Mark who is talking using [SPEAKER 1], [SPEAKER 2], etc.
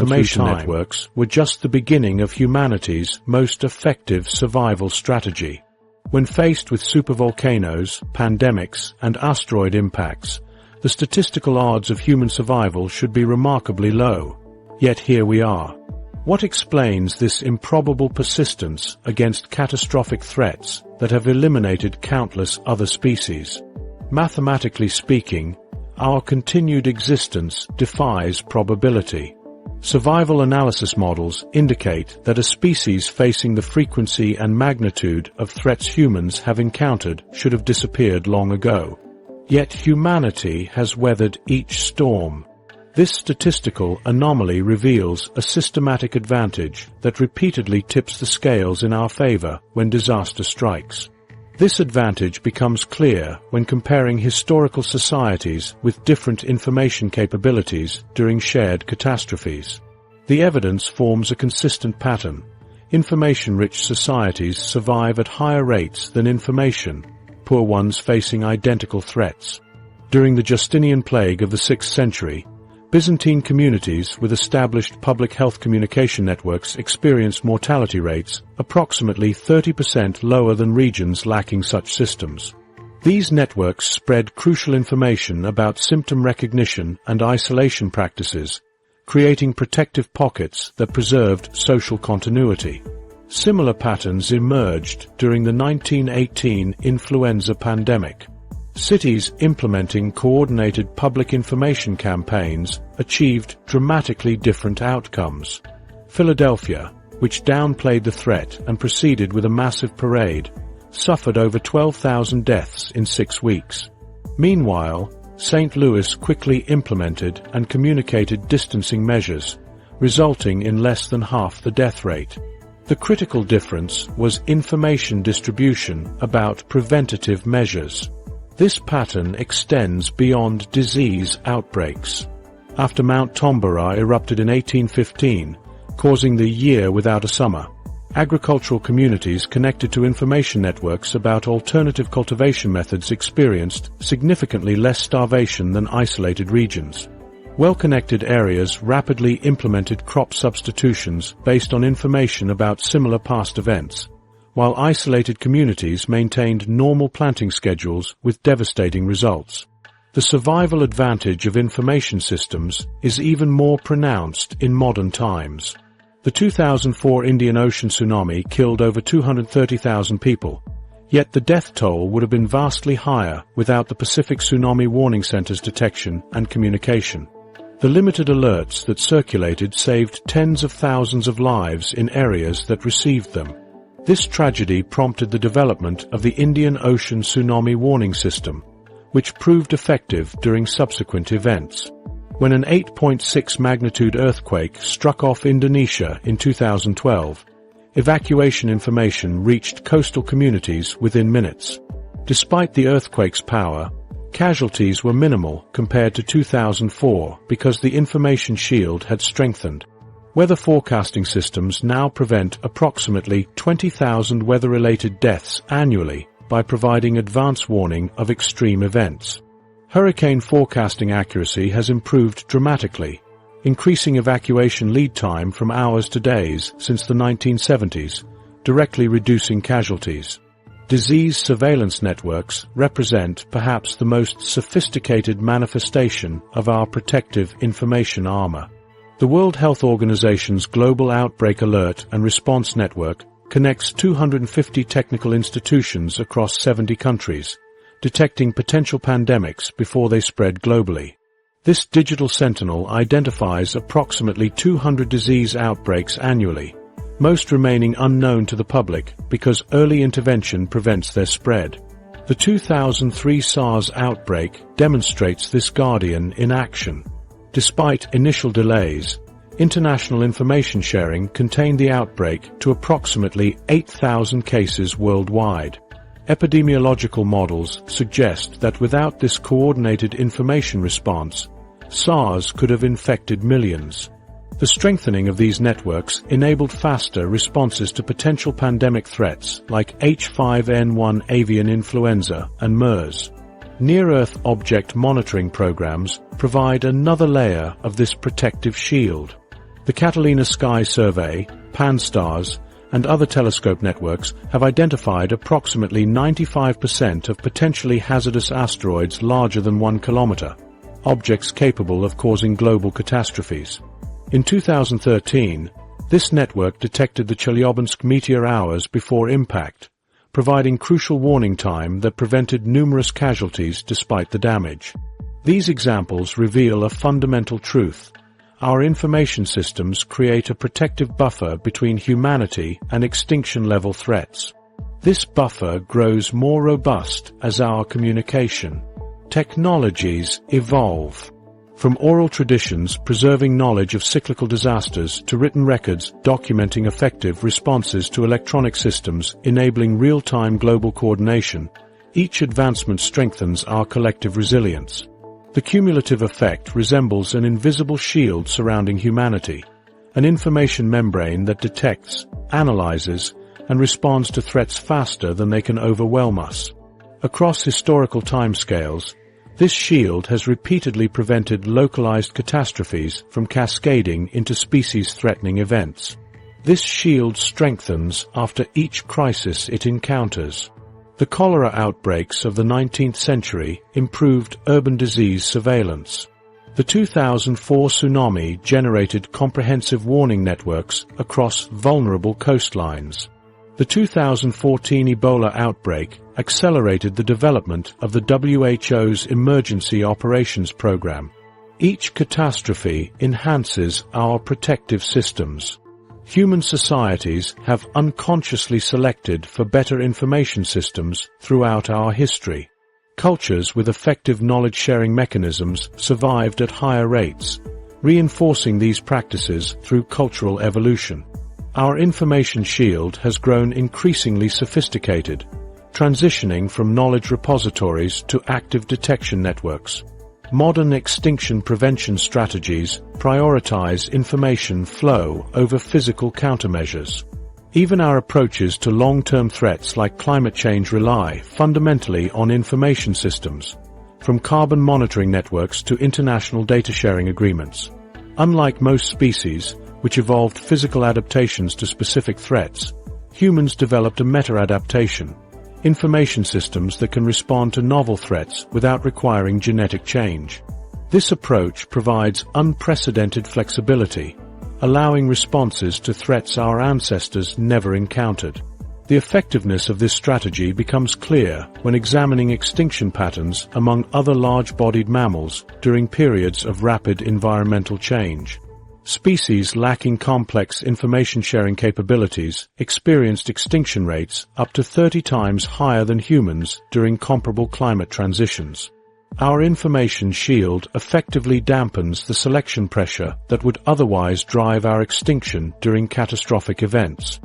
[SPEAKER 1] information networks were just the beginning of humanity's most effective survival strategy. When faced with supervolcanoes, pandemics, and asteroid impacts, the statistical odds of human survival should be remarkably low. Yet here we are. What explains this improbable persistence against catastrophic threats that have eliminated countless other species? Mathematically speaking, our continued existence defies probability. Survival analysis models indicate that a species facing the frequency and magnitude of threats humans have encountered should have disappeared long ago. Yet humanity has weathered each storm. This statistical anomaly reveals a systematic advantage that repeatedly tips the scales in our favor when disaster strikes. This advantage becomes clear when comparing historical societies with different information capabilities during shared catastrophes. The evidence forms a consistent pattern. Information-rich societies survive at higher rates than information-poor ones facing identical threats. During the Justinian plague of the 6th century, Byzantine communities with established public health communication networks experienced mortality rates approximately 30% lower than regions lacking such systems. These networks spread crucial information about symptom recognition and isolation practices, creating protective pockets that preserved social continuity. Similar patterns emerged during the 1918 influenza pandemic. Cities implementing coordinated public information campaigns achieved dramatically different outcomes. Philadelphia, which downplayed the threat and proceeded with a massive parade, suffered over 12,000 deaths in 6 weeks. Meanwhile, St. Louis quickly implemented and communicated distancing measures, resulting in less than half the death rate. The critical difference was information distribution about preventative measures. This pattern extends beyond disease outbreaks. After Mount Tombora erupted in 1815, causing the year without a summer, agricultural communities connected to information networks about alternative cultivation methods experienced significantly less starvation than isolated regions. Well-connected areas rapidly implemented crop substitutions based on information about similar past events, while isolated communities maintained normal planting schedules with devastating results. The survival advantage of information systems is even more pronounced in modern times. The 2004 Indian Ocean tsunami killed over 230,000 people, yet the death toll would have been vastly higher without the Pacific Tsunami Warning Center's detection and communication. The limited alerts that circulated saved tens of thousands of lives in areas that received them. This tragedy prompted the development of the Indian Ocean Tsunami Warning System, which proved effective during subsequent events. When an 8.6 magnitude earthquake struck off Indonesia in 2012, evacuation information reached coastal communities within minutes. Despite the earthquake's power, casualties were minimal compared to 2004 because the information shield had strengthened. Weather forecasting systems now prevent approximately 20,000 weather-related deaths annually by providing advance warning of extreme events. Hurricane forecasting accuracy has improved dramatically, increasing evacuation lead time from hours to days since the 1970s, directly reducing casualties. Disease surveillance networks represent perhaps the most sophisticated manifestation of our protective information armor. The World Health Organization's Global Outbreak Alert and Response Network connects 250 technical institutions across 70 countries, detecting potential pandemics before they spread globally. This digital sentinel identifies approximately 200 disease outbreaks annually, most remaining unknown to the public because early intervention prevents their spread. The 2003 SARS outbreak demonstrates this guardian in action. Despite initial delays, international information sharing contained the outbreak to approximately 8,000 cases worldwide. Epidemiological models suggest that without this coordinated information response, SARS could have infected millions. The strengthening of these networks enabled faster responses to potential pandemic threats like H5N1 avian influenza and MERS. Near-Earth object monitoring programs provide another layer of this protective shield. The Catalina Sky Survey, Pan-STARRS, and other telescope networks have identified approximately 95% of potentially hazardous asteroids larger than 1 kilometer, objects capable of causing global catastrophes. In 2013, this network detected the Chelyabinsk meteor hours before impact, providing crucial warning time that prevented numerous casualties despite the damage. These examples reveal a fundamental truth. Our information systems create a protective buffer between humanity and extinction-level threats. This buffer grows more robust as our communication technologies evolve. From oral traditions preserving knowledge of cyclical disasters to written records documenting effective responses to electronic systems enabling real-time global coordination, each advancement strengthens our collective resilience. The cumulative effect resembles an invisible shield surrounding humanity, an information membrane that detects, analyzes, and responds to threats faster than they can overwhelm us. Across historical timescales, this shield has repeatedly prevented localized catastrophes from cascading into species-threatening events. This shield strengthens after each crisis it encounters. The cholera outbreaks of the 19th century improved urban disease surveillance. The 2004 tsunami generated comprehensive warning networks across vulnerable coastlines. The 2014 Ebola outbreak accelerated the development of the WHO's Emergency Operations Program. Each catastrophe enhances our protective systems. Human societies have unconsciously selected for better information systems throughout our history. Cultures with effective knowledge-sharing mechanisms survived at higher rates, reinforcing these practices through cultural evolution. Our information shield has grown increasingly sophisticated, transitioning from knowledge repositories to active detection networks. Modern extinction prevention strategies prioritize information flow over physical countermeasures. Even our approaches to long-term threats like climate change rely fundamentally on information systems, from carbon monitoring networks to international data-sharing agreements. Unlike most species, which evolved physical adaptations to specific threats, humans developed a meta-adaptation, information systems that can respond to novel threats without requiring genetic change. This approach provides unprecedented flexibility, allowing responses to threats our ancestors never encountered. The effectiveness of this strategy becomes clear when examining extinction patterns among other large-bodied mammals during periods of rapid environmental change. Species lacking complex information-sharing capabilities experienced extinction rates up to 30 times higher than humans during comparable climate transitions. Our information shield effectively dampens the selection pressure that would otherwise drive our extinction during catastrophic events.